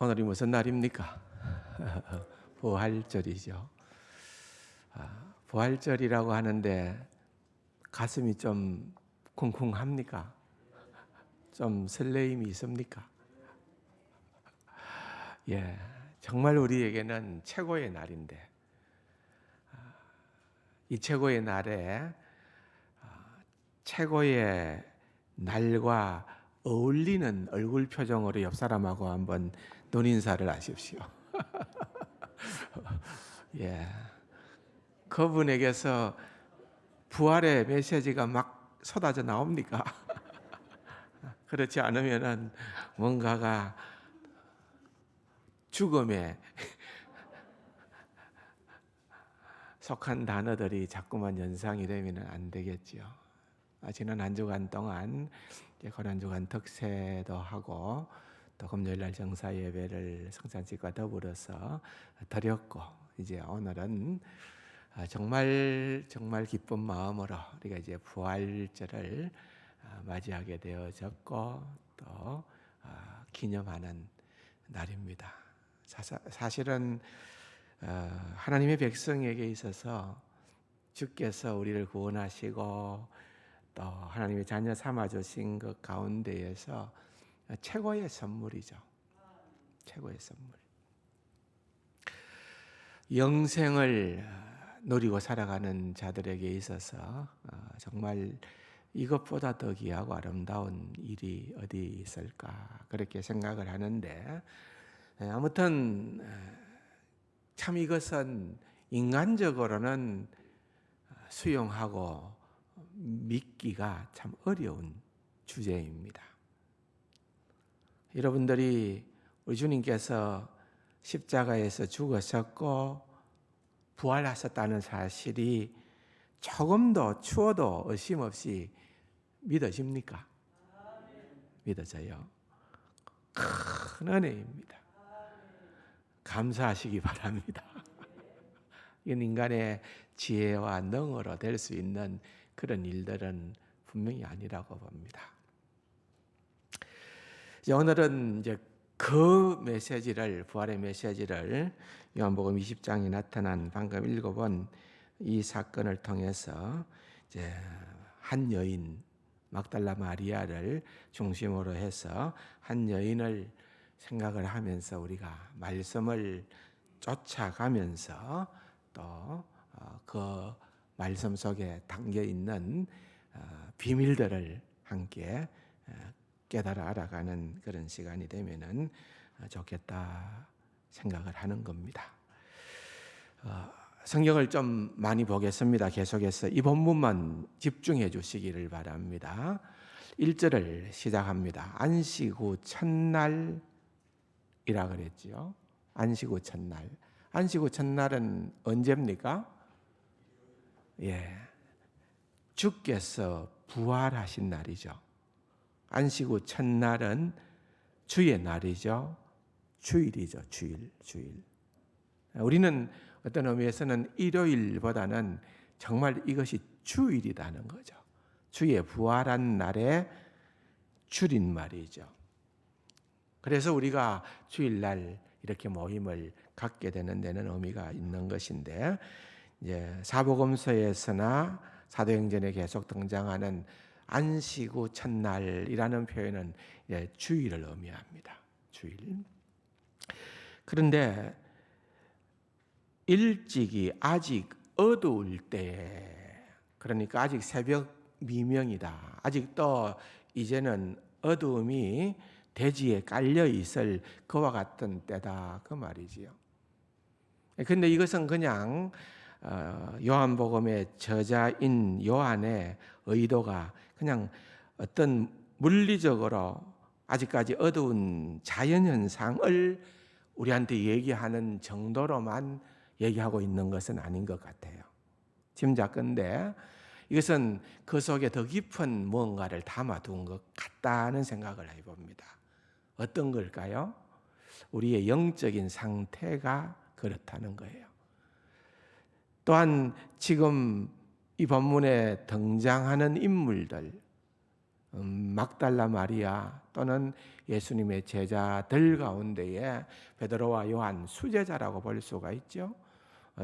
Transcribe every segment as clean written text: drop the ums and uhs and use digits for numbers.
오늘이 무슨 날입니까? 부활절이죠. 부활절이라고 하는데 가슴이 좀 쿵쿵합니까? 좀 설레임이 있습니까? 예, 정말 우리에게는 최고의 날인데 이 최고의 날에 최고의 날과 어울리는 얼굴 표정으로 옆 사람하고 한번 눈인사를 하십시오. 예, 그분에게서 부활의 메시지가 막 쏟아져 나옵니까? 그렇지 않으면은 뭔가가 죽음에 속한 단어들이 자꾸만 연상이 되면 안 되겠지요. 지난 한 주간 동안 고난주간 특세도 하고 또 금요일날 정사 예배를 성찬식과 더불어서 드렸고 이제 오늘은 정말 기쁜 마음으로 우리가 이제 부활절을 맞이하게 되어졌고 또 기념하는 날입니다. 사실은 하나님의 백성에게 있어서 주께서 우리를 구원하시고 또 하나님의 자녀 삼아주신 것 가운데에서 최고의 선물이죠. 최고의 선물. 영생을 누리고 살아가는 자들에게 있어서 정말 이것보다 더 귀하고 아름다운 일이 어디 있을까 그렇게 생각을 하는데 아무튼 참 이것은 인간적으로는 수용하고 믿기가 참 어려운 주제입니다. 여러분들이 우리 주님께서 십자가에서 죽으셨고 부활하셨다는 사실이 조금도 추워도 의심 없이 믿어집니까? 믿어져요. 큰 은혜입니다. 감사하시기 바랍니다. 이건 인간의 지혜와 능으로 될 수 있는 그런 일들은 분명히 아니라고 봅니다. 오늘은 이제 그 메시지를, 부활의 메시지를 요한복음 20장에 나타난 방금 읽어본 이 사건을 통해서 이제 한 여인 막달라 마리아를 중심으로 해서 한 여인을 생각을 하면서 우리가 말씀을 쫓아가면서 또 그 말씀 속에 담겨 있는 비밀들을 함께 깨달아 알아가는 그런 시간이 되면은 좋겠다 생각을 하는 겁니다. 성경을 좀 많이 보겠습니다. 계속해서 이 본문만 집중해 주시기를 바랍니다. 1절을 시작합니다. 안식 후 첫날이라 그랬지요. 안식 후 첫날. 안식 후 첫날은 언제입니까? 예, 주께서 부활하신 날이죠. 안식 후 첫날은 주의 날이죠. 주일이죠. 주일. 우리는 어떤 의미에서는 일요일보다는 정말 이것이 주일이라는 거죠. 주의 부활한 날의 줄임말이죠. 그래서 우리가 주일날 이렇게 모임을 갖게 되는 데는 의미가 있는 것인데 이제 사복음서에서나 사도행전에 계속 등장하는 안식 후 첫날이라는 표현은 주일을 의미합니다. 주일. 그런데 일찍이 아직 어두울 때, 그러니까 아직 새벽 미명이다. 아직도 이제는 어두움이 대지에 깔려 있을 그와 같은 때다 그 말이지요. 그런데 이것은 그냥 요한복음의 저자인 요한의 의도가 그냥 어떤 물리적으로 아직까지 어두운 자연현상을 우리한테 얘기하는 정도로만 얘기하고 있는 것은 아닌 것 같아요. 짐작컨대 이것은 그 속에 더 깊은 무언가를 담아둔 것 같다는 생각을 해봅니다. 어떤 걸까요? 우리의 영적인 상태가 그렇다는 거예요. 또한 지금 이 본문에 등장하는 인물들, 막달라 마리아 또는 예수님의 제자들 가운데에 베드로와 요한 수제자라고 볼 수가 있죠.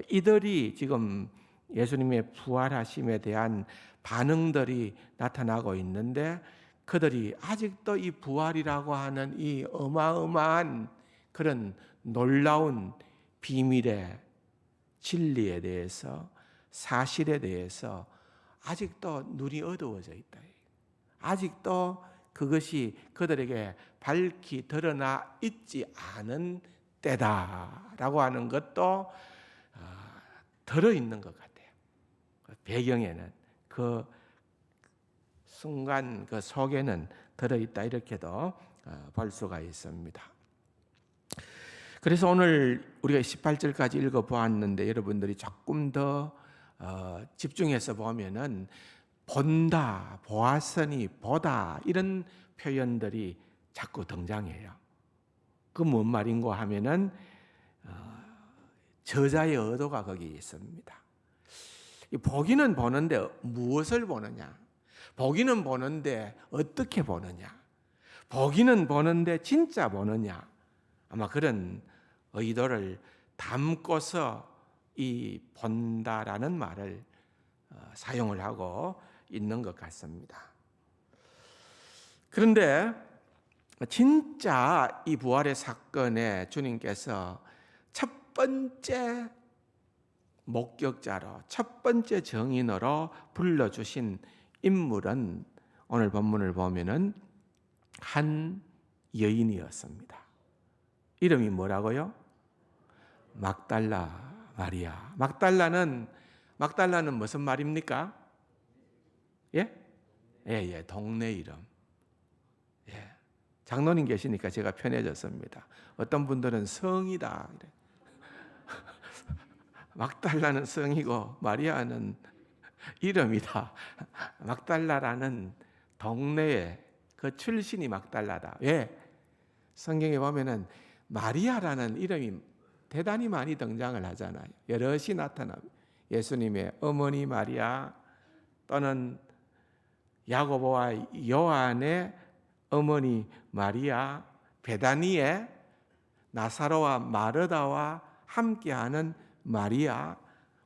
이들이 지금 예수님의 부활하심에 대한 반응들이 나타나고 있는데 그들이 아직도 이 부활이라고 하는 이 어마어마한 그런 놀라운 비밀의 진리에 대해서 사실에 대해서 아직도 눈이 어두워져 있다. 아직도 그것이 그들에게 밝히 드러나 있지 않은 때다라고 하는 것도 들어있는 것 같아요. 배경에는 그 순간 그 속에는 들어있다 이렇게도 볼 수가 있습니다. 그래서 오늘 우리가 18절까지 읽어보았는데 여러분들이 조금 더 집중해서 보면은 본다, 보았으니 보다 이런 표현들이 자꾸 등장해요. 그 뭔 말인고 하면은 저자의 의도가 거기 있습니다. 보기는 보는데 무엇을 보느냐? 보기는 보는데 어떻게 보느냐? 보기는 보는데 진짜 보느냐? 아마 그런 의도를 담고서 이 본다라는 말을 사용을 하고 있는 것 같습니다. 그런데 진짜 이 부활의 사건에 주님께서 첫 번째 목격자로 첫 번째 증인으로 불러주신 인물은 오늘 본문을 보면은 한 여인이었습니다. 이름이 뭐라고요? 막달라 마리아. 막달라는 무슨 말입니까? 예, 동네 이름. 예. 장로님 계시니까 제가 편해졌습니다. 어떤 분들은 성이다. 막달라는 성이고 마리아는 이름이다. 막달라라는 동네의 그 출신이 막달라다. 왜? 성경에 보면은 마리아라는 이름이 대단히 많이 등장을 하잖아요. 여럿이 나타납니다. 예수님의 어머니 마리아 또는 야고보와 요한의 어머니 마리아, 베다니의 나사로와 마르다와 함께하는 마리아,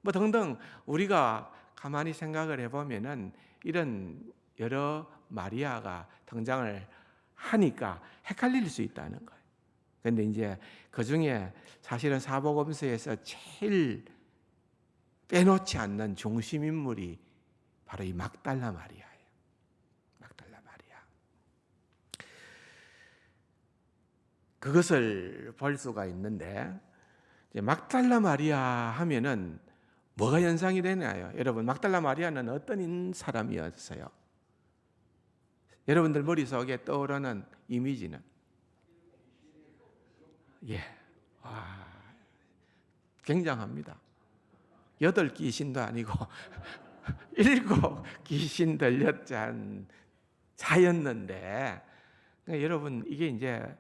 뭐 등등 우리가 가만히 생각을 해보면은 이런 여러 마리아가 등장을 하니까 헷갈릴 수 있다는 거예요. 그런데 이제 그 중에 사실은 사복음서에서 제일 빼놓지 않는 중심 인물이 바로 이 막달라 마리아예요. 막달라 마리아. 그것을 볼 수가 있는데 이제 막달라 마리아 하면은 뭐가 연상이 되나요? 여러분, 막달라 마리아는 어떤 사람이었어요? 여러분들 머릿속에 떠오르는 이미지는? 굉장합니다. 8 귀신도 아니고 7 귀신 들렸던 자였는데, 그러니까 여러분 이게 이제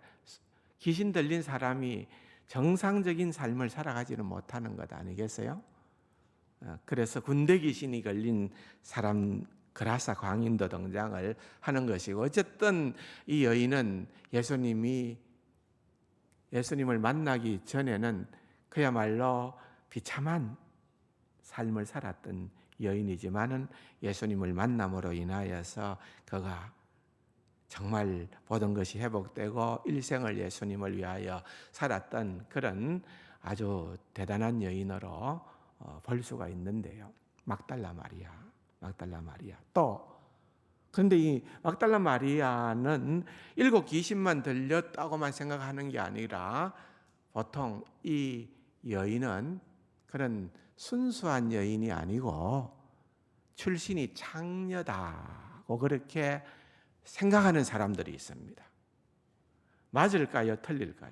귀신 들린 사람이 정상적인 삶을 살아가지는 못하는 것 아니겠어요? 그래서 군대 귀신이 걸린 사람 그라사 광인도 등장을 하는 것이고, 어쨌든 이 여인은 예수님을 만나기 전에는 그야말로 비참한 삶을 살았던 여인이지만은 예수님을 만남으로 인하여서 그가 정말 모든 것이 회복되고 일생을 예수님을 위하여 살았던 그런 아주 대단한 여인으로 볼 수가 있는데요. 막달라 마리아. 또 그런데 이 막달라 마리아는 7 귀신만 들렸다고만 생각하는 게 아니라 보통 이 여인은 그런 순수한 여인이 아니고 출신이 창녀다고 그렇게 생각하는 사람들이 있습니다. 맞을까요? 틀릴까요?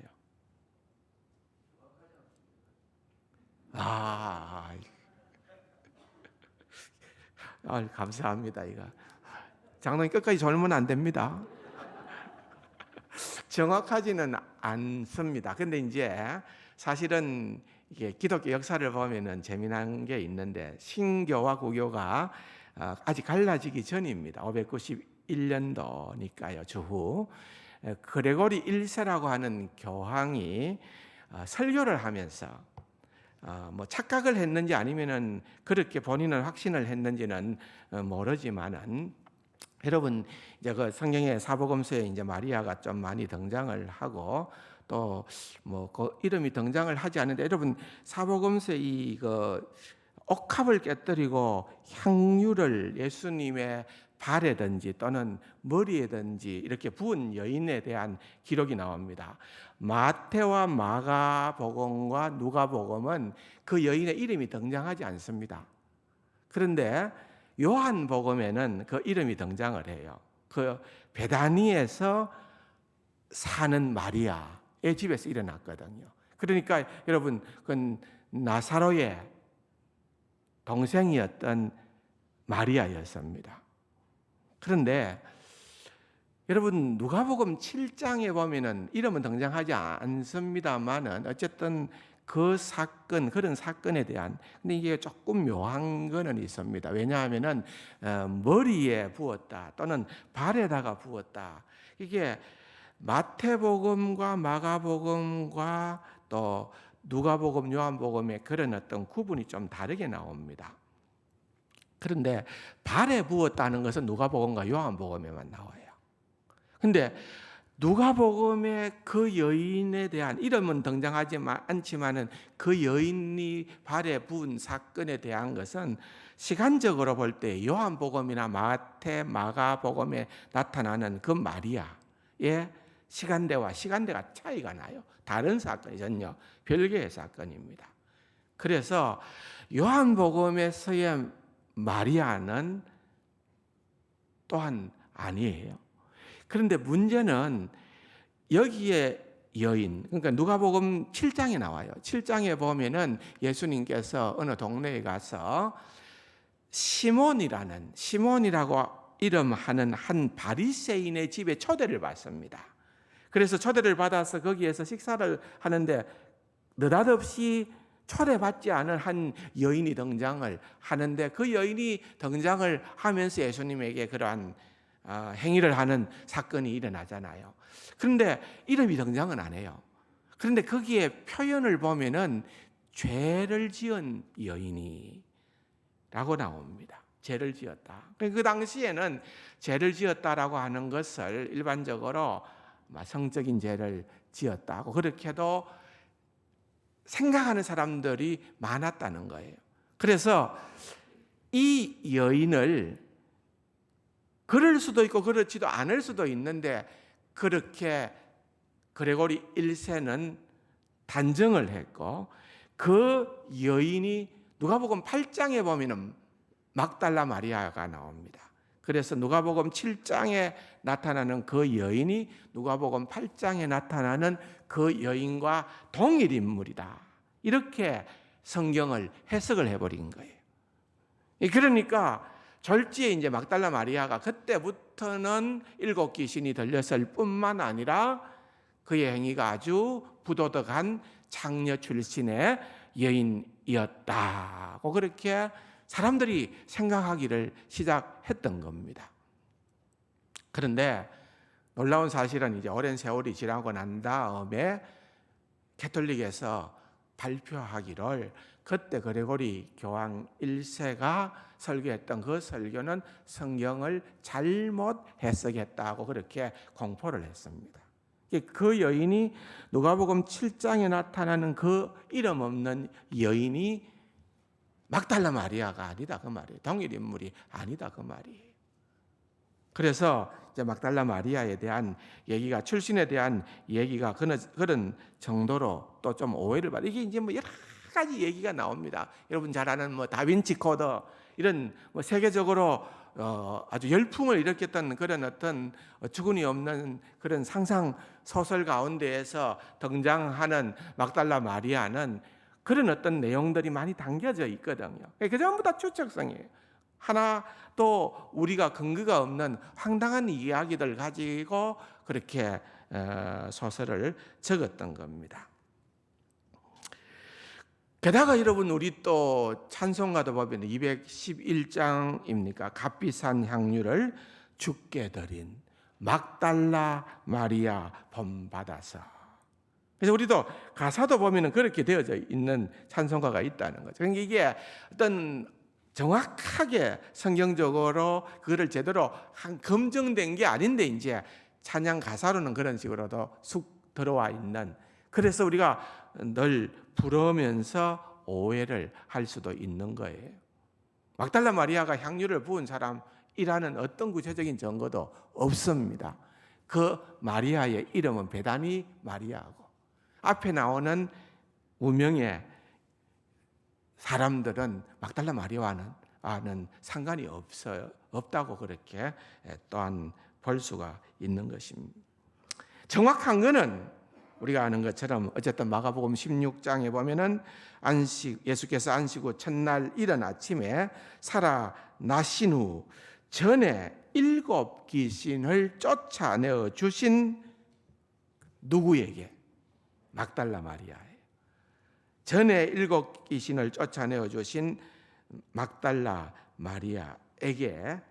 감사합니다. 이거 장로님 끝까지 졸면 안 됩니다. 정확하지는 않습니다. 근데 이제 사실은 이게 기독교 역사를 보면은 재미난 게 있는데 신교와 구교가 아직 갈라지기 전입니다. 11년도니까요. 주후 그레고리 1세라고 하는 교황이 설교를 하면서 뭐 착각을 했는지 아니면은 그렇게 본인은 확신을 했는지는 모르지만은, 여러분 이제 그 성경의 사복음서에 이제 마리아가 좀 많이 등장을 하고 또 뭐 그 이름이 등장을 하지 않는데, 여러분 사복음서에 이그 옥합을 깨뜨리고 향유를 예수님의 발에든지 또는 머리에든지 이렇게 부은 여인에 대한 기록이 나옵니다. 마태와 마가복음과 누가복음은 그 여인의 이름이 등장하지 않습니다. 그런데 요한복음에는 그 이름이 등장을 해요. 그 베다니에서 사는 마리아의 집에서 일어났거든요. 그러니까 여러분 그 나사로의 동생이었던 마리아였습니다. 그런데 여러분 누가복음 7장에 보면은 이름은 등장하지 않습니다만은 어쨌든 그 사건, 그런 사건에 대한, 근데 이게 조금 묘한 거는 있습니다. 왜냐하면은 머리에 부었다 또는 발에다가 부었다, 이게 마태복음과 마가복음과 또 누가복음, 요한복음의 그런 어떤 구분이 좀 다르게 나옵니다. 그런데 발에 부었다는 것은 누가복음과 요한복음에만 나와요. 근데 누가복음의 그 여인에 대한 이름은 등장하지 않지만은 그 여인이 발에 부은 사건에 대한 것은 시간적으로 볼 때 요한복음이나 마태, 마가복음에 나타나는 그 마리아의 시간대와 시간대가 차이가 나요. 다른 사건이 전혀 별개의 사건입니다. 그래서 요한복음에서의 마리아는 또한 아니에요. 그런데 문제는 여기에 여인, 그러니까 누가복음 7장에 나와요. 7장에 보면은 예수님께서 어느 동네에 가서 시몬이라고 이름하는 한 바리새인의 집에 초대를 받습니다. 그래서 초대를 받아서 거기에서 식사를 하는데 느닷없이 초대받지 않은 한 여인이 등장을 하는데, 그 여인이 등장을 하면서 예수님에게 그러한 행위를 하는 사건이 일어나잖아요. 그런데 이름이 등장은 안 해요. 그런데 거기에 표현을 보면은 죄를 지은 여인이라고 나옵니다. 죄를 지었다. 그 당시에는 죄를 지었다라고 하는 것을 일반적으로 성적인 죄를 지었다고 그렇게도 생각하는 사람들이 많았다는 거예요. 그래서 이 여인을 그럴 수도 있고 그렇지도 않을 수도 있는데, 그렇게 그레고리 1세는 단정을 했고, 그 여인이 누가복음 8장에 보면은 막달라 마리아가 나옵니다. 그래서 누가복음 7장에 나타나는 그 여인이 누가복음 8장에 나타나는 그 여인과 동일 인물이다, 이렇게 성경을 해석을 해버린 거예요. 그러니까 졸지에 이제 막달라 마리아가 그때부터는 7 귀신이 들렸을 뿐만 아니라 그의 행위가 아주 부도덕한 창녀 출신의 여인이었다고 그렇게 사람들이 생각하기를 시작했던 겁니다. 그런데 놀라운 사실은 이제 오랜 세월이 지나고 난 다음에 캐톨릭에서 발표하기를 그때 그레고리 교황 1세가 설교했던 그 설교는 성경을 잘못 해석했다고 그렇게 공포를 했습니다. 그 여인이 누가복음 7장에 나타나는 그 이름 없는 여인이 막달라 마리아가 아니다 그 말이에요. 동일 인물이 아니다 그 말이에요. 그래서 이제 막달라 마리아에 대한 얘기가, 출신에 대한 얘기가 그런 정도로 또 좀 오해를 받아. 이게 이제 뭐 여러 가지 얘기가 나옵니다. 여러분 잘 아는 뭐 다빈치 코드, 이런 뭐 세계적으로 아주 열풍을 일으켰던 그런 어떤 주군이 없는 그런 상상 소설 가운데에서 등장하는 막달라 마리아는 그런 어떤 내용들이 많이 담겨져 있거든요. 그 전부 다 추측성이에요. 하나 또 우리가 근거가 없는 황당한 이야기들 가지고 그렇게 소설을 적었던 겁니다. 게다가 여러분 우리 또 찬송가도 보면 211장입니까? 값비싼 향유를 죽게 드린 막달라 마리아 본받아서. 그래서 우리도 가사도 보면은 그렇게 되어져 있는 찬송가가 있다는 거죠. 그러니까 이게 어떤 정확하게 성경적으로 그거를 제대로 검증된 게 아닌데 이제 찬양 가사로는 그런 식으로도 쑥 들어와 있는, 그래서 우리가 늘 부르면서 오해를 할 수도 있는 거예요. 막달라 마리아가 향유를 부은 사람이라는 어떤 구체적인 증거도 없습니다. 그 마리아의 이름은 베다니 마리아고, 앞에 나오는 무명의 사람들은 막달라 마리아와는 상관이 없다고 그렇게 또한 볼 수가 있는 것입니다. 정확한 것은 우리가 아는 것처럼 어쨌든 마가복음 16장에 보면은 예수께서 안식 후 첫날 이른 아침에 살아나신 후 전에 7 귀신을 쫓아내어 주신 누구에게? 막달라 마리아예요. 전에 7 귀신을 쫓아내어 주신 막달라 마리아에게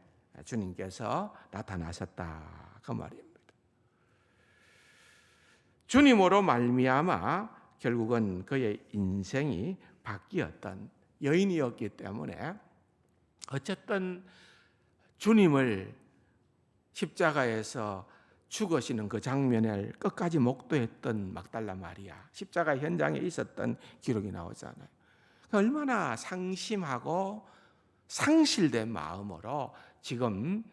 주님께서 나타나셨다 그 말입니다. 주님으로 말미암아 결국은 그의 인생이 바뀌었던 여인이었기 때문에 어쨌든 주님을 십자가에서 죽으시는 그 장면을 끝까지 목도했던 막달라 마리아, 십자가 현장에 있었던 기록이 나오잖아요. 얼마나 상심하고 상실된 마음으로 지금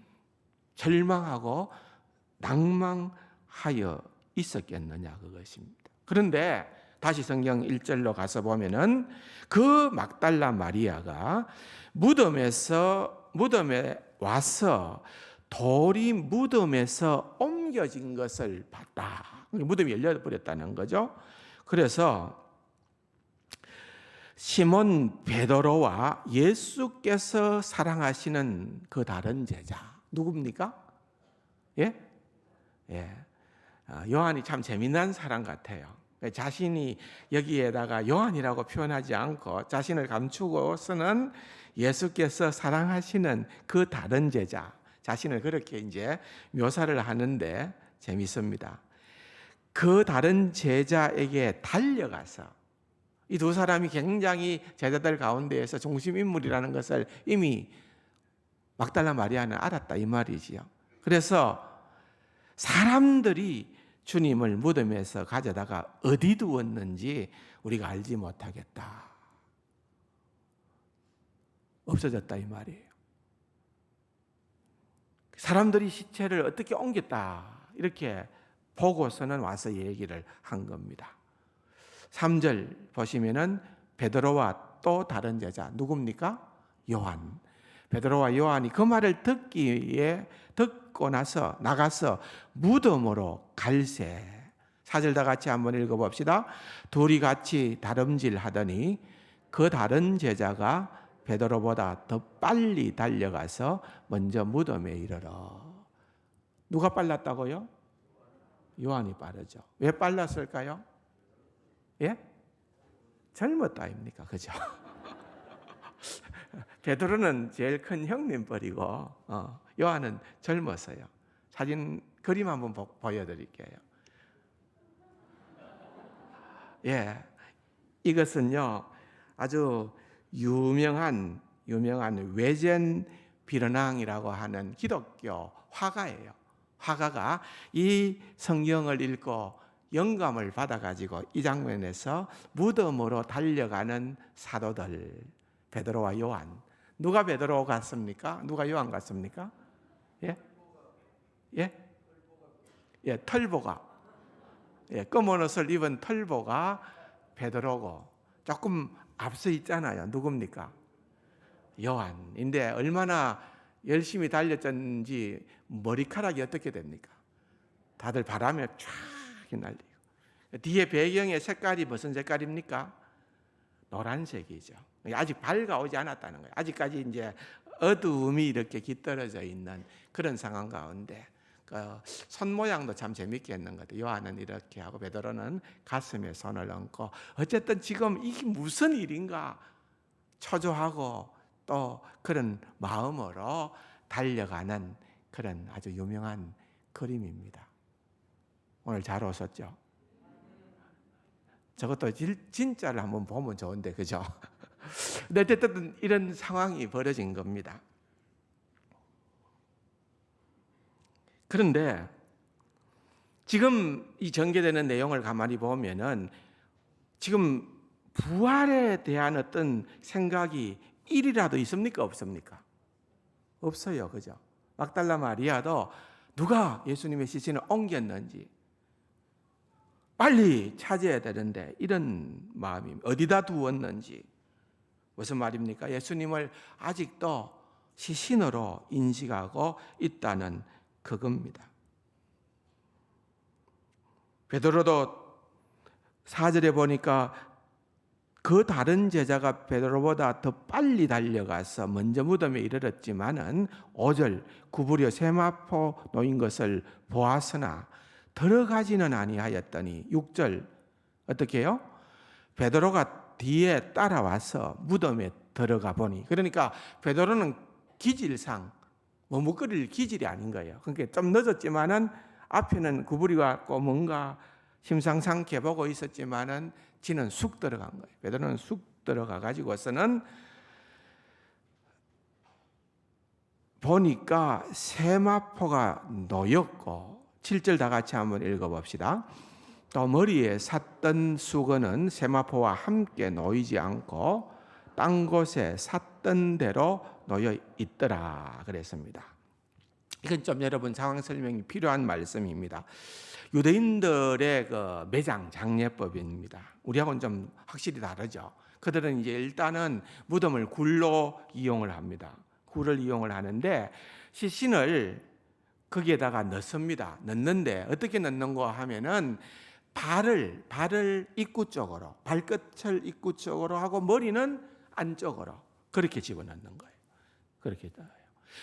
절망하고 낭망하여 있었겠느냐 그것입니다. 그런데 다시 성경 1절로 가서 보면은 그 막달라 마리아가 무덤에 와서 돌이 무덤에서 옮겨진 것을 봤다. 무덤이 열려버렸다는 거죠. 그래서 시몬 베드로와 예수께서 사랑하시는 그 다른 제자 누굽니까? 예? 요한이 참 재미난 사람 같아요. 자신이 여기에다가 요한이라고 표현하지 않고 자신을 감추고서는 예수께서 사랑하시는 그 다른 제자, 자신을 그렇게 이제 묘사를 하는데 재밌습니다. 그 다른 제자에게 달려가서, 이 두 사람이 굉장히 제자들 가운데에서 중심 인물이라는 것을 이미 막달라 마리아는 알았다 이 말이지요. 그래서 사람들이 주님을 무덤에서 가져다가 어디 두었는지 우리가 알지 못하겠다. 없어졌다 이 말이에요. 사람들이 시체를 어떻게 옮겼다 이렇게 보고서는 와서 얘기를 한 겁니다. 3절 보시면은 베드로와 또 다른 제자 누굽니까? 요한. 베드로와 요한이 그 말을 듣고 나서 나가서 무덤으로 갈새. 4절 다 같이 한번 읽어봅시다. 둘이 같이 다름질 하더니 그 다른 제자가 베드로보다 더 빨리 달려가서 먼저 무덤에 이르러. 누가 빨랐다고요? 요한이 빠르죠. 왜 빨랐을까요? 예? 젊었다 아닙니까? 그죠? 베드로는 제일 큰 형님 뻘이고 요한은 젊었어요. 사진 그림 한번 보여드릴게요. 예, 이것은요 아주 유명한 외젠 비르낭이라고 하는 기독교 화가예요. 화가가 이 성경을 읽고 영감을 받아가지고 이 장면에서 무덤으로 달려가는 사도들 베드로와 요한. 누가 베드로 같습니까? 누가 요한 같습니까? 예? 털보가. 검은 옷을 입은 털보가 베드로고 조금 앞서 있잖아요. 누굽니까? 요한인데 얼마나 열심히 달렸는지 머리카락이 어떻게 됩니까? 다들 바람에 쫙 날리고. 뒤에 배경의 색깔이 무슨 색깔입니까? 노란색이죠. 아직 밝아오지 않았다는 거예요. 아직까지 이제 어두움이 이렇게 깃들어져 있는 그런 상황 가운데 손 모양도 참 재밌게 했는 것 같아요. 요한은 이렇게 하고 베드로는 가슴에 손을 얹고 어쨌든 지금 이게 무슨 일인가 초조하고 또 그런 마음으로 달려가는 그런 아주 유명한 그림입니다. 오늘 잘 오셨죠? 저것도 진짜를 한번 보면 좋은데, 그죠? 근데 어쨌든 이런 상황이 벌어진 겁니다. 그런데 지금 이 전개되는 내용을 가만히 보면은 지금 부활에 대한 어떤 생각이 일이라도 있습니까? 없습니까? 없어요. 그죠? 막달라 마리아도 누가 예수님의 시신을 옮겼는지 빨리 찾아야 되는데 이런 마음이 어디다 두었는지. 무슨 말입니까? 예수님을 아직도 시신으로 인식하고 있다는 그겁니다. 베드로도 4절에 보니까 그 다른 제자가 베드로보다 더 빨리 달려가서 먼저 무덤에 이르렀지만은 5절 구부려 세마포 놓인 것을 보았으나 들어가지는 아니하였더니 6절 어떻게 해요? 베드로가 뒤에 따라와서 무덤에 들어가 보니, 그러니까 베드로는 기질상 머뭇거릴 기질이 아닌 거예요. 그러니까 좀 늦었지만은 앞에는 구부리고 왔고 뭔가 심상찮게 보고 있었지만은 지는 쑥 들어간 거예요. 베드로는 쑥 들어가 가지고서는 보니까 세마포가 놓였고, 7절 다 같이 한번 읽어봅시다. 또 머리에 샀던 수건은 세마포와 함께 놓이지 않고 딴 곳에 샀던 대로 놓여 있더라 그랬습니다. 이건 좀 여러분 상황 설명이 필요한 말씀입니다. 유대인들의 그 매장 장례법입니다. 우리하고는 좀 확실히 다르죠. 그들은 이제 일단은 무덤을 굴로 이용을 합니다. 굴을 이용을 하는데 시신을 거기에다가 넣습니다. 넣는데 어떻게 넣는가 하면은 발을 입구 쪽으로, 발끝을 입구 쪽으로 하고 머리는 안쪽으로 그렇게 집어넣는 거예요. 그렇게 넣어요.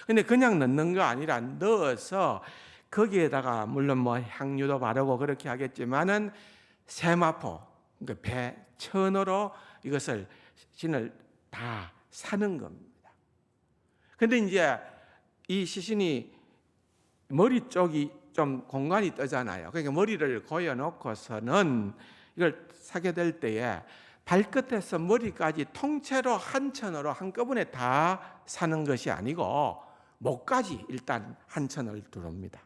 근데 그냥 넣는 거 아니라 넣어서 거기에다가 물론 뭐 향유도 바르고 그렇게 하겠지만은 세마포, 그러니까 배천으로 이것을 신을 다 사는 겁니다. 근데 이제 이 시신이 머리 쪽이 좀 공간이 뜨잖아요. 그러니까 머리를 고여놓고서는 이걸 사게 될 때에 발끝에서 머리까지 통째로 한 천으로 한꺼번에 다 사는 것이 아니고 목까지 일단 한 천을 두릅니다.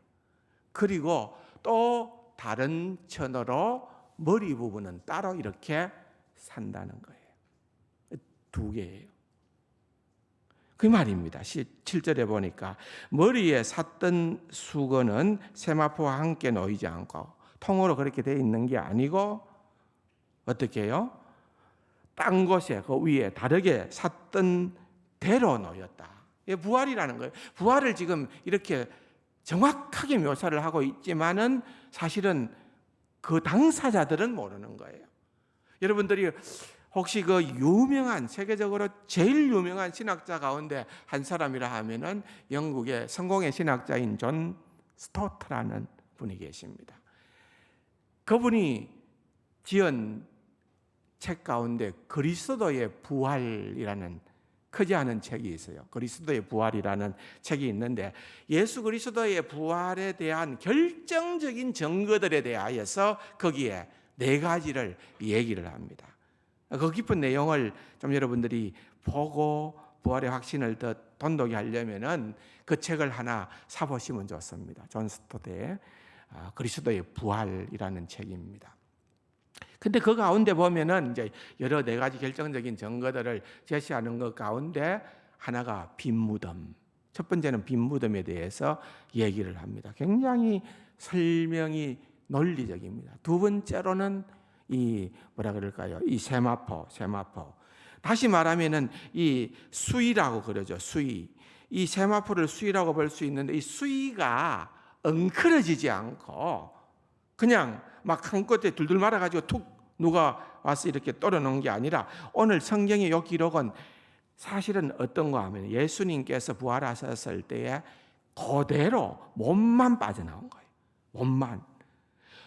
그리고 또 다른 천으로 머리 부분은 따로 이렇게 산다는 거예요. 두 개예요. 그 말입니다. 7절에 보니까 머리에 샀던 수건은 세마포와 함께 놓이지 않고 통으로 그렇게 되어 있는 게 아니고 어떻게 해요? 딴 곳에 그 위에 다르게 샀던 대로 놓였다. 이게 부활이라는 거예요. 부활을 지금 이렇게 정확하게 묘사를 하고 있지만은 사실은 그 당사자들은 모르는 거예요. 여러분들이 혹시 그 유명한, 세계적으로 제일 유명한 신학자 가운데 한 사람이라 하면은 영국의 성공의 신학자인 존 스토트라는 분이 계십니다. 그분이 지은 책 가운데 그리스도의 부활이라는 크지 않은 책이 있어요. 그리스도의 부활이라는 책이 있는데 예수 그리스도의 부활에 대한 결정적인 증거들에 대하여서 거기에 4가지를 얘기를 합니다. 그 깊은 내용을 좀 여러분들이 보고 부활의 확신을 더 돈독히 하려면은 그 책을 하나 사보시면 좋습니다. 존 스토트의 그리스도의 부활이라는 책입니다. 근데 그 가운데 보면은 이제 여러 4가지 결정적인 증거들을 제시하는 것 가운데 하나가 빈 무덤. 첫 번째는 빈 무덤에 대해서 얘기를 합니다. 굉장히 설명이 논리적입니다. 두 번째로는 이 뭐라 그럴까요? 이 세마포. 다시 말하면은 이 수위라고 그러죠. 수위. 이 세마포를 수위라고 볼 수 있는데 이 수위가 엉클어지지 않고 그냥 막 한 곳에 둘둘 말아가지고 툭 누가 와서 이렇게 떨어놓은 게 아니라 오늘 성경의 이 기록은 사실은 어떤가 하면 예수님께서 부활하셨을 때에 그대로 몸만 빠져나온 거예요.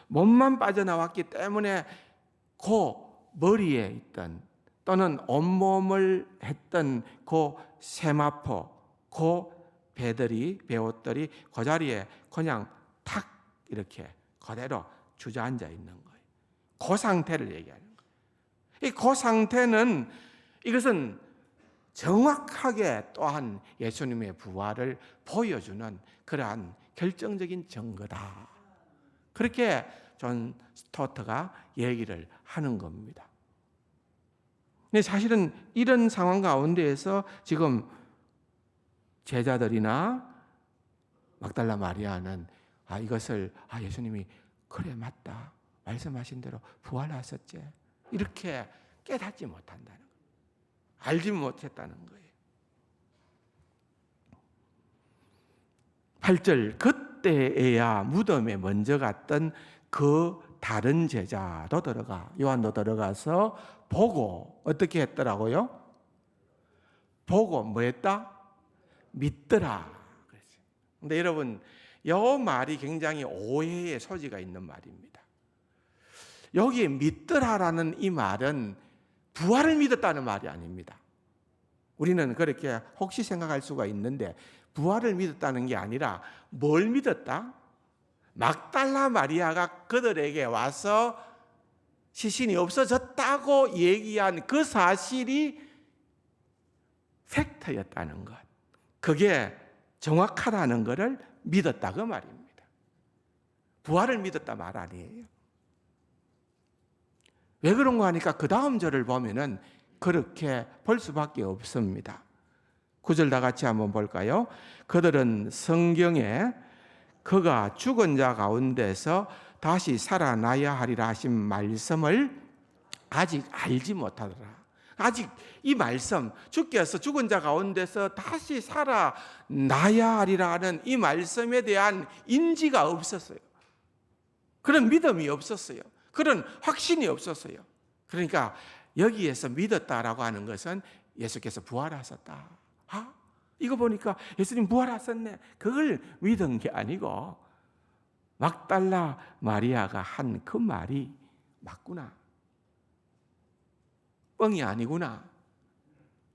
몸만 빠져나왔기 때문에 그 머리에 있던 또는 온몸을 했던 그 세마포, 그 배옷들이 그 자리에 그냥 탁 이렇게 그대로 주저앉아 있는 거예요. 그 상태를 얘기하는 거예요. 그 상태는 이것은 정확하게 또한 예수님의 부활을 보여주는 그러한 결정적인 증거다. 그렇게 존 스토트가 얘기를 하는 겁니다. 근데 사실은 이런 상황 가운데에서 지금 제자들이나 막달라 마리아는 이것을 예수님이 그래 맞다 말씀하신 대로 부활하셨지 이렇게 깨닫지 못한다는 거예요. 알지 못했다는 거예요. 8절 그때에야 무덤에 먼저 갔던 그 다른 제자도 요한도 들어가서 보고 어떻게 했더라고요? 보고 뭐 했다? 믿더라. 그런데 여러분 이 말이 굉장히 오해의 소지가 있는 말입니다. 여기 믿더라라는 이 말은 부활을 믿었다는 말이 아닙니다. 우리는 그렇게 혹시 생각할 수가 있는데 부활을 믿었다는 게 아니라 뭘 믿었다? 막달라 마리아가 그들에게 와서 시신이 없어졌다고 얘기한 그 사실이 팩트였다는 것. 그게 정확하다는 것을 믿었다 그 말입니다. 부활을 믿었다 말 아니에요. 왜 그런가 하니까 그 다음 절을 보면은 그렇게 볼 수밖에 없습니다. 9절 다 같이 한번 볼까요? 그들은 성경에 그가 죽은 자 가운데서 다시 살아나야 하리라 하신 말씀을 아직 알지 못하더라. 아직 이 말씀, 주께서 죽은 자 가운데서 다시 살아나야 하리라 하는 이 말씀에 대한 인지가 없었어요. 그런 믿음이 없었어요. 그런 확신이 없었어요. 그러니까 여기에서 믿었다라고 하는 것은 예수께서 부활하셨다. 이거 보니까 예수님 부활하셨네. 그걸 믿은 게 아니고 막달라 마리아가 한 그 말이 맞구나. 뻥이 아니구나.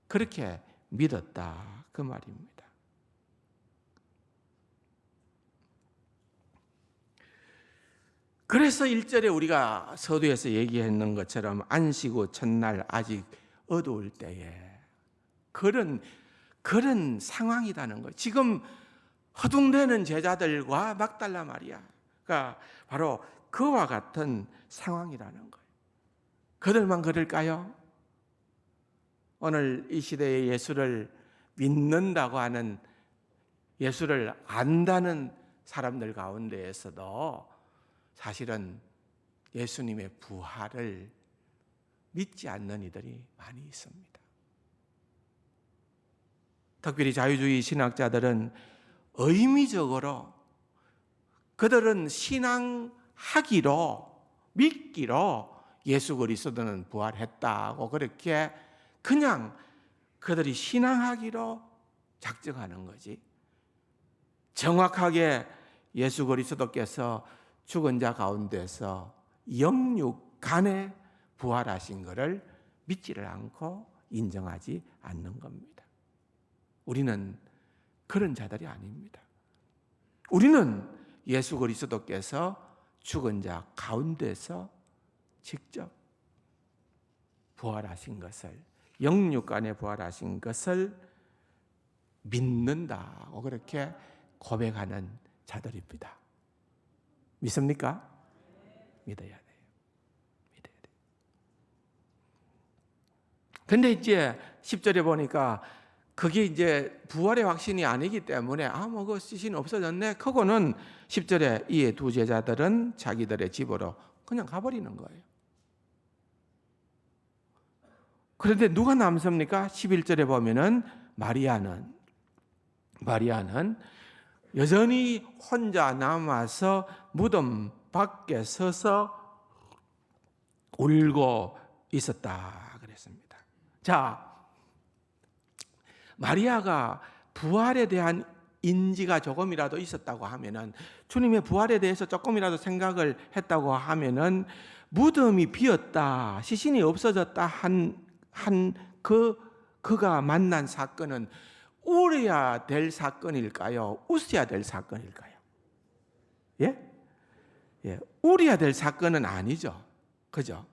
그렇게 믿었다. 그 말입니다. 그래서 1절에 우리가 서두에서 얘기했는 것처럼 안식 후 첫날 아직 어두울 때에 그런 상황이라는 거예요. 지금 허둥대는 제자들과 막달라 마리아가 바로 그와 같은 상황이라는 거예요. 그들만 그럴까요? 오늘 이 시대에 예수를 믿는다고 하는 예수를 안다는 사람들 가운데에서도 사실은 예수님의 부활을 믿지 않는 이들이 많이 있습니다. 특별히 자유주의 신학자들은 의미적으로 그들은 신앙하기로 믿기로 예수 그리스도는 부활했다고 그렇게 그냥 그들이 신앙하기로 작정하는 거지. 정확하게 예수 그리스도께서 죽은 자 가운데서 영육간에 부활하신 것을 믿지를 않고 인정하지 않는 겁니다. 우리는 그런 자들이 아닙니다. 우리는 예수 그리스도께서 죽은 자 가운데서 직접 부활하신 것을, 영육간에 부활하신 것을 믿는다고 그렇게 고백하는 자들입니다. 믿습니까? 믿어야 돼요. 믿어야 돼요. 근데 이제 10절에 보니까 그게 이제 부활의 확신이 아니기 때문에 그 시신이 없어졌네. 그거는 10절에 이 두 제자들은 자기들의 집으로 그냥 가버리는 거예요. 그런데 누가 남습니까? 11절에 보면은 마리아는 여전히 혼자 남아서 무덤 밖에 서서 울고 있었다 그랬습니다. 자, 마리아가 부활에 대한 인지가 조금이라도 있었다고 하면은, 주님의 부활에 대해서 조금이라도 생각을 했다고 하면은, 무덤이 비었다, 시신이 없어졌다 그가 만난 사건은 울어야 될 사건일까요? 웃어야 될 사건일까요? 예? 예, 울어야 될 사건은 아니죠. 그죠?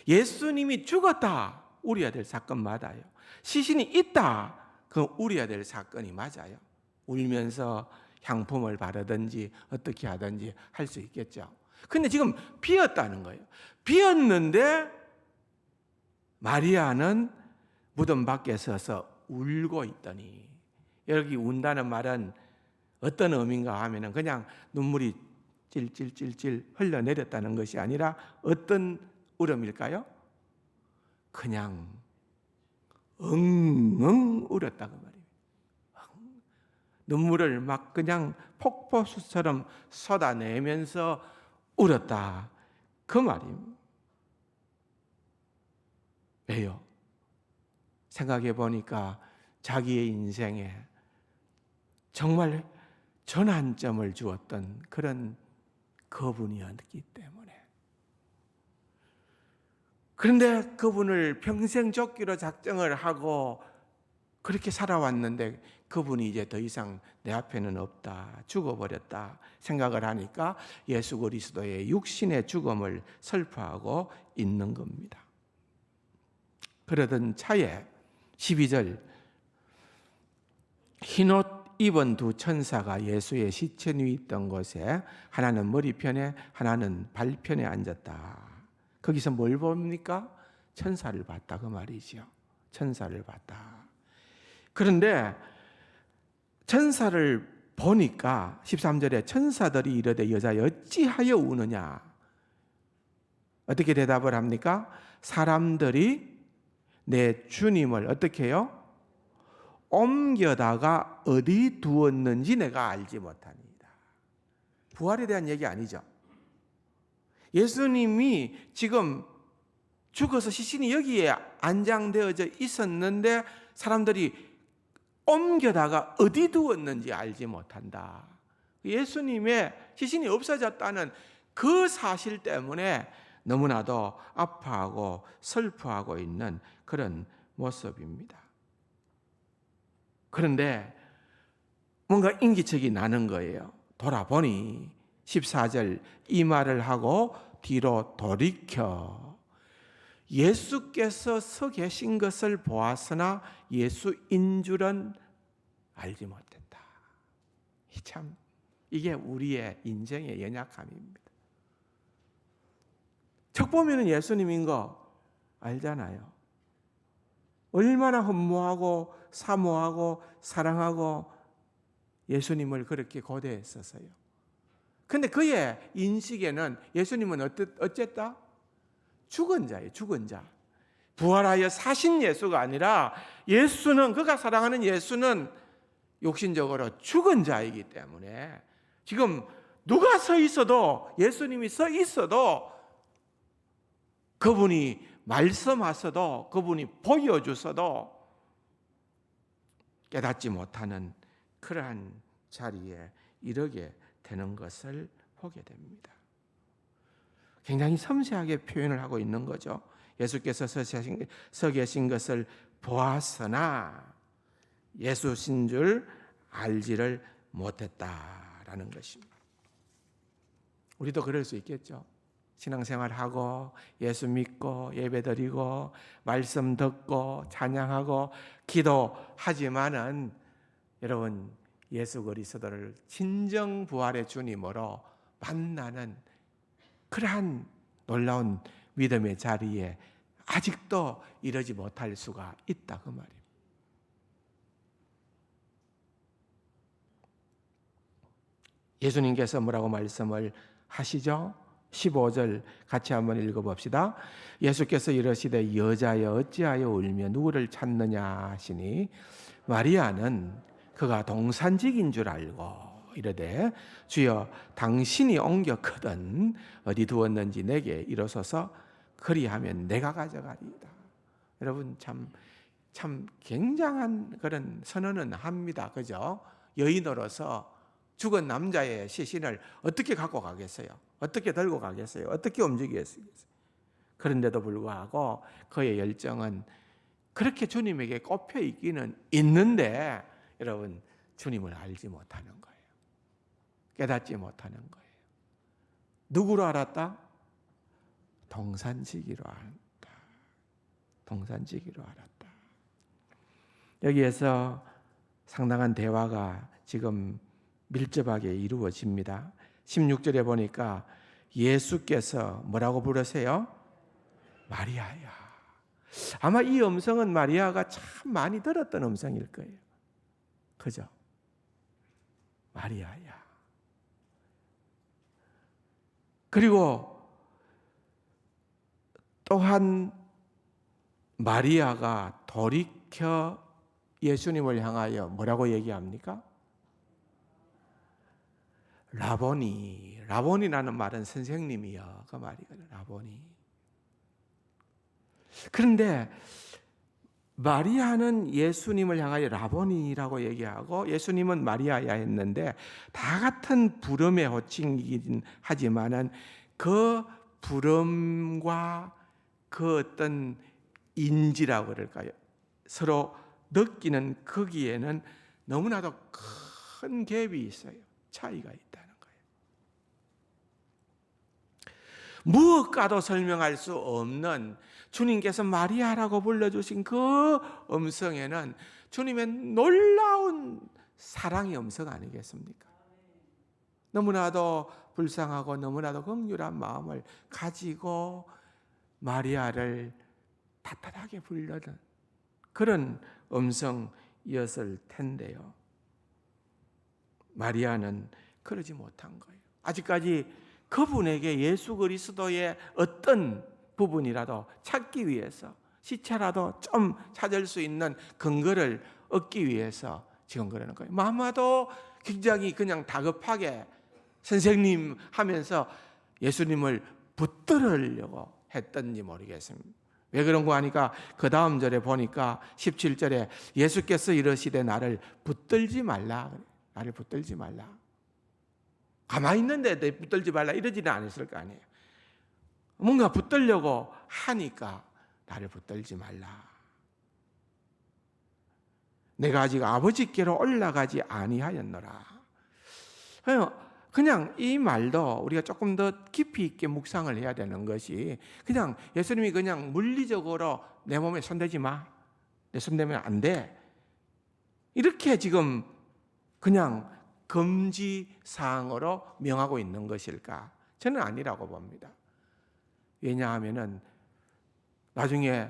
예수님이 죽었다, 울어야 될 사건 맞아요. 시신이 있다, 그건 울어야 될 사건이 맞아요. 울면서 향품을 바르든지 어떻게 하든지 할 수 있겠죠. 근데 지금 비었다는 거예요. 비었는데 마리아는 무덤 밖에 서서 울고 있더니, 여기 운다는 말은 어떤 의미인가 하면은 그냥 눈물이 찔찔찔찔 흘러내렸다는 것이 아니라 어떤 울음일까요? 그냥 엉엉 울었다고 말이에요. 눈물을 막 그냥 폭포수처럼 쏟아내면서 울었다, 그 말입니다. 왜요? 생각해 보니까 자기의 인생에 정말 전환점을 주었던 그런 그분이었기 때문에. 그런데 그분을 평생 쫓기로 작정을 하고 그렇게 살아왔는데 그분이 이제 더 이상 내 앞에는 없다, 죽어버렸다 생각을 하니까 예수 그리스도의 육신의 죽음을 슬퍼하고 있는 겁니다. 그러던 차에 12절, 흰옷 입은 두 천사가 예수의 시체 위에 있던 곳에 하나는 머리편에 하나는 발편에 앉았다. 거기서 뭘 봅니까? 천사를 봤다, 그 말이죠. 천사를 봤다. 그런데 천사를 보니까 13절에 천사들이 이르되 여자여 어찌하여 우느냐? 어떻게 대답을 합니까? 사람들이 내 주님을 어떻게 해요? 옮겨다가 어디 두었는지 내가 알지 못합니다. 부활에 대한 얘기 아니죠. 예수님이 지금 죽어서 시신이 여기에 안장되어져 있었는데 사람들이 옮겨다가 어디 두었는지 알지 못한다. 예수님의 시신이 없어졌다는 그 사실 때문에 너무나도 아파하고 슬퍼하고 있는 그런 모습입니다. 그런데 뭔가 인기척이 나는 거예요. 돌아보니 14절, 이 말을 하고 뒤로 돌이켜 예수께서 서 계신 것을 보았으나 예수인 줄은 알지 못했다. 참, 이게 우리의 인생의 연약함입니다. 척 보면 예수님인 거 알잖아요. 얼마나 흠모하고 사모하고 사랑하고 예수님을 그렇게 고대했었어요. 근데 그의 인식에는 예수님은 어쨌다? 죽은 자예요, 죽은 자. 부활하여 사신 예수가 아니라 예수는, 그가 사랑하는 예수는 욕신적으로 죽은 자이기 때문에 지금 누가 서 있어도, 예수님이 서 있어도, 그분이 말씀하셔도, 그분이 보여주셔도 깨닫지 못하는 그러한 자리에 이르게 되는 것을 보게 됩니다. 굉장히 섬세하게 표현을 하고 있는 거죠. 예수께서 서 계신 것을 보았으나 예수신 줄 알지를 못했다라는 것입니다. 우리도 그럴 수 있겠죠. 신앙생활하고 예수 믿고 예배드리고 말씀 듣고 찬양하고 기도하지만은 여러분, 예수 그리스도를 진정 부활의 주님으로 만나는 그러한 놀라운 믿음의 자리에 아직도 이르지 못할 수가 있다, 그 말입니다. 예수님께서 뭐라고 말씀을 하시죠? 15절 같이 한번 읽어봅시다. 예수께서 이르시되 여자여 어찌하여 울며 누구를 찾느냐 하시니 마리아는 그가 동산직인 줄 알고 이르되 주여 당신이 옮겼거든 어디 두었는지 내게 이르소서 그리하면 내가 가져가리이다. 여러분 참 굉장한 그런 선언은 합니다. 그죠? 여인으로서 죽은 남자의 시신을 어떻게 갖고 가겠어요? 어떻게 들고 가겠어요? 어떻게 움직이겠어요? 그런데도 불구하고 그의 열정은 그렇게 주님에게 꼽혀 있기는 있는데 여러분 주님을 알지 못하는 거예요. 깨닫지 못하는 거예요. 누구로 알았다? 동산지기로 알았다. 동산지기로 알았다. 여기에서 상당한 대화가 지금 밀접하게 이루어집니다. 16절에 보니까 예수께서 뭐라고 부르세요? 마리아야. 아마 이 음성은 마리아가 참 많이 들었던 음성일 거예요. 그죠? 마리아야. 그리고 또한 마리아가 돌이켜 예수님을 향하여 뭐라고 얘기합니까? 라보니. 라보니라는 말은 선생님이여 그 말이거든요. 라보니. 그런데 마리아는 예수님을 향하여 라보니라고 얘기하고 예수님은 마리아야 했는데 다 같은 부름의 호칭이긴 하지만은 그 부름과 그 어떤 인지라고 그럴까요? 서로 느끼는 거기에는 너무나도 큰 갭이 있어요. 차이가 있다는 거예요. 무엇과도 설명할 수 없는 주님께서 마리아라고 불러주신 그 음성에는 주님의 놀라운 사랑의 음성 아니겠습니까? 너무나도 불쌍하고 너무나도 긍휼한 마음을 가지고 마리아를 따뜻하게 불러던 그런 음성이었을 텐데요. 마리아는 그러지 못한 거예요. 아직까지 그분에게 예수 그리스도의 어떤 부분이라도 찾기 위해서 시체라도 좀 찾을 수 있는 근거를 얻기 위해서 지금 그러는 거예요. 마마도 굉장히 그냥 다급하게 선생님 하면서 예수님을 붙들으려고 했던지 모르겠습니다. 왜 그런 거 하니까 그 다음 절에 보니까 17절에 예수께서 이러시되 나를 붙들지 말라. 나를 붙들지 말라. 가만히 있는데 내 붙들지 말라 이러지는 않았을 거 아니에요. 뭔가 붙들려고 하니까 나를 붙들지 말라. 내가 아직 아버지께로 올라가지 아니하였노라. 그냥 이 말도 우리가 조금 더 깊이 있게 묵상을 해야 되는 것이 그냥 예수님이 그냥 물리적으로 내 몸에 손대지 마. 내 손대면 안 돼. 이렇게 지금 그냥 금지사항으로 명하고 있는 것일까? 저는 아니라고 봅니다. 왜냐하면은 나중에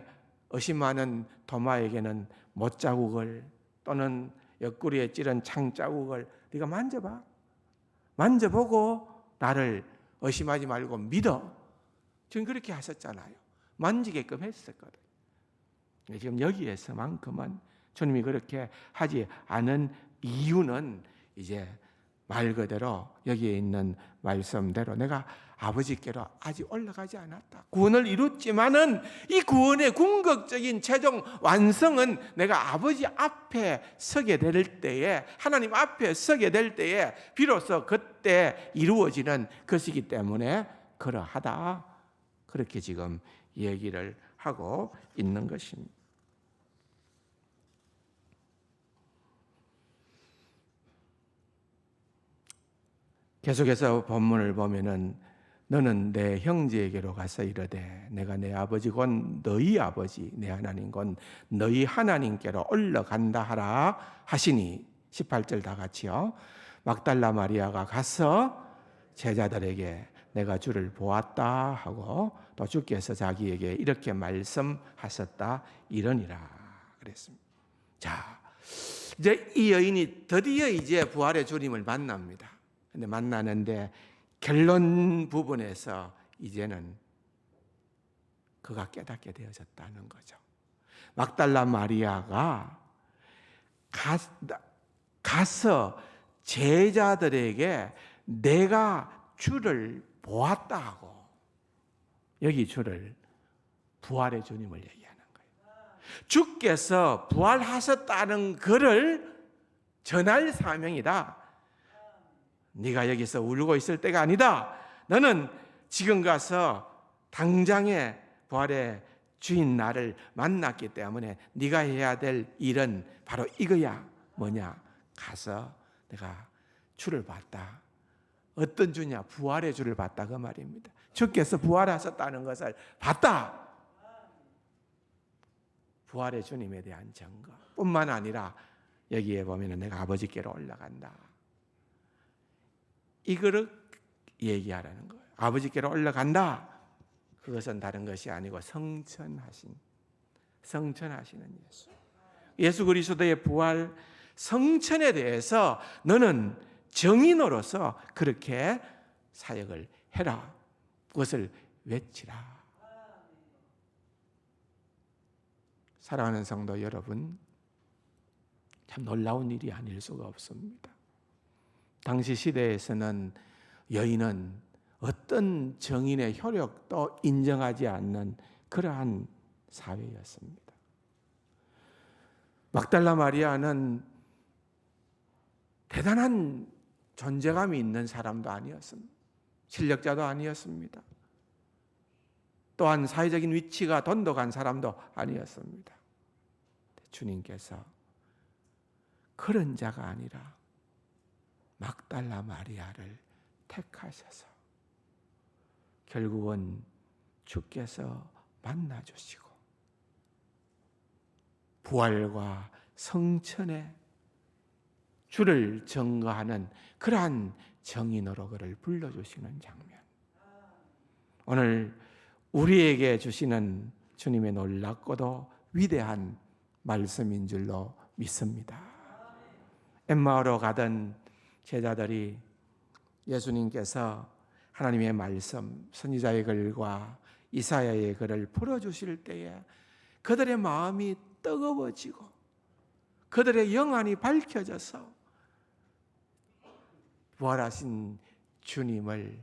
의심하는 도마에게는 못자국을 또는 옆구리에 찌른 창자국을 네가 만져봐. 만져보고 나를 의심하지 말고 믿어. 지금 그렇게 하셨잖아요. 만지게끔 했었거든요. 지금 여기에서만큼은 주님이 그렇게 하지 않은 이유는 이제 말 그대로 여기에 있는 말씀대로 내가 아버지께로 아직 올라가지 않았다. 구원을 이뤘지만은 이 구원의 궁극적인 최종 완성은 내가 아버지 앞에 서게 될 때에 하나님 앞에 서게 될 때에 비로소 그때 이루어지는 것이기 때문에 그러하다. 그렇게 지금 얘기를 하고 있는 것입니다. 계속해서 본문을 보면은 너는 내 형제에게로 가서 이르되 내가 내 아버지 곧 너희 아버지 내 하나님 곧 너희 하나님께로 올라간다 하라 하시니 18절 다 같이요. 막달라 마리아가 가서 제자들에게 내가 주를 보았다 하고 또 주께서 자기에게 이렇게 말씀하셨다 이러니라 그랬습니다. 자, 이제 이 여인이 드디어 이제 부활의 주님을 만납니다. 근데 만나는데 결론 부분에서 이제는 그가 깨닫게 되어졌다는 거죠. 막달라 마리아가 가서 제자들에게 내가 주를 보았다 하고 여기 주를 부활의 주님을 얘기하는 거예요. 주께서 부활하셨다는 것을 전할 사명이다. 네가 여기서 울고 있을 때가 아니다. 너는 지금 가서 당장에 부활의 주인 나를 만났기 때문에 네가 해야 될 일은 바로 이거야. 뭐냐? 가서 내가 주를 봤다. 어떤 주냐? 부활의 주를 봤다 그 말입니다. 주께서 부활하셨다는 것을 봤다. 부활의 주님에 대한 증거 뿐만 아니라 여기에 보면 내가 아버지께로 올라간다. 이거를 얘기하라는 거예요. 아버지께로 올라간다. 그것은 다른 것이 아니고 성천하시는 예수. 예수 그리스도의 부활 성천에 대해서 너는 증인으로서 그렇게 사역을 해라. 그것을 외치라. 사랑하는 성도 여러분, 참 놀라운 일이 아닐 수가 없습니다. 당시 시대에서는 여인은 어떤 정인의 효력도 인정하지 않는 그러한 사회였습니다. 막달라 마리아는 대단한 존재감이 있는 사람도 아니었습니다. 실력자도 아니었습니다. 또한 사회적인 위치가 돈독한 사람도 아니었습니다. 주님께서 그런 자가 아니라 막달라 마리아를 택하셔서 결국은 주께서 만나주시고 부활과 성천에 주를 증거하는 그러한 정인으로 그를 불러주시는 장면. 오늘 우리에게 주시는 주님의 놀랍고도 위대한 말씀인 줄로 믿습니다. 엠마오로 가던 제자들이 예수님께서 하나님의 말씀, 선지자의 글과 이사야의 글을 풀어주실 때에 그들의 마음이 뜨거워지고 그들의 영안이 밝혀져서 부활하신 주님을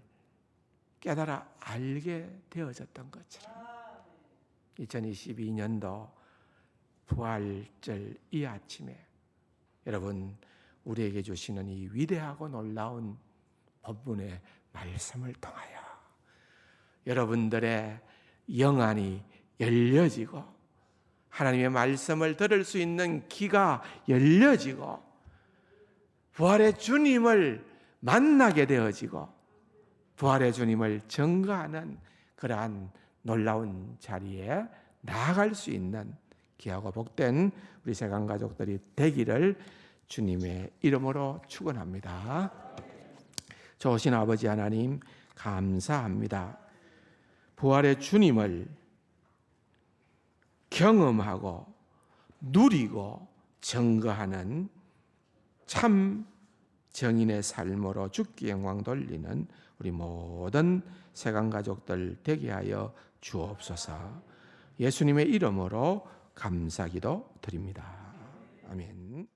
깨달아 알게 되어졌던 것처럼 2022년도 부활절 이 아침에 여러분 우리에게 주시는 이 위대하고 놀라운 본문의 말씀을 통하여 여러분들의 영안이 열려지고 하나님의 말씀을 들을 수 있는 귀가 열려지고 부활의 주님을 만나게 되어지고 부활의 주님을 증거하는 그러한 놀라운 자리에 나아갈 수 있는 귀하고 복된 우리 세강 가족들이 되기를 주님의 이름으로 축원합니다. 좋으신 아버지 하나님 감사합니다. 부활의 주님을 경험하고 누리고 증거하는 참 정인의 삶으로 주께 영광 돌리는 우리 모든 세강 가족들 되게 하여 주옵소서. 예수님의 이름으로 감사기도 드립니다. 아멘.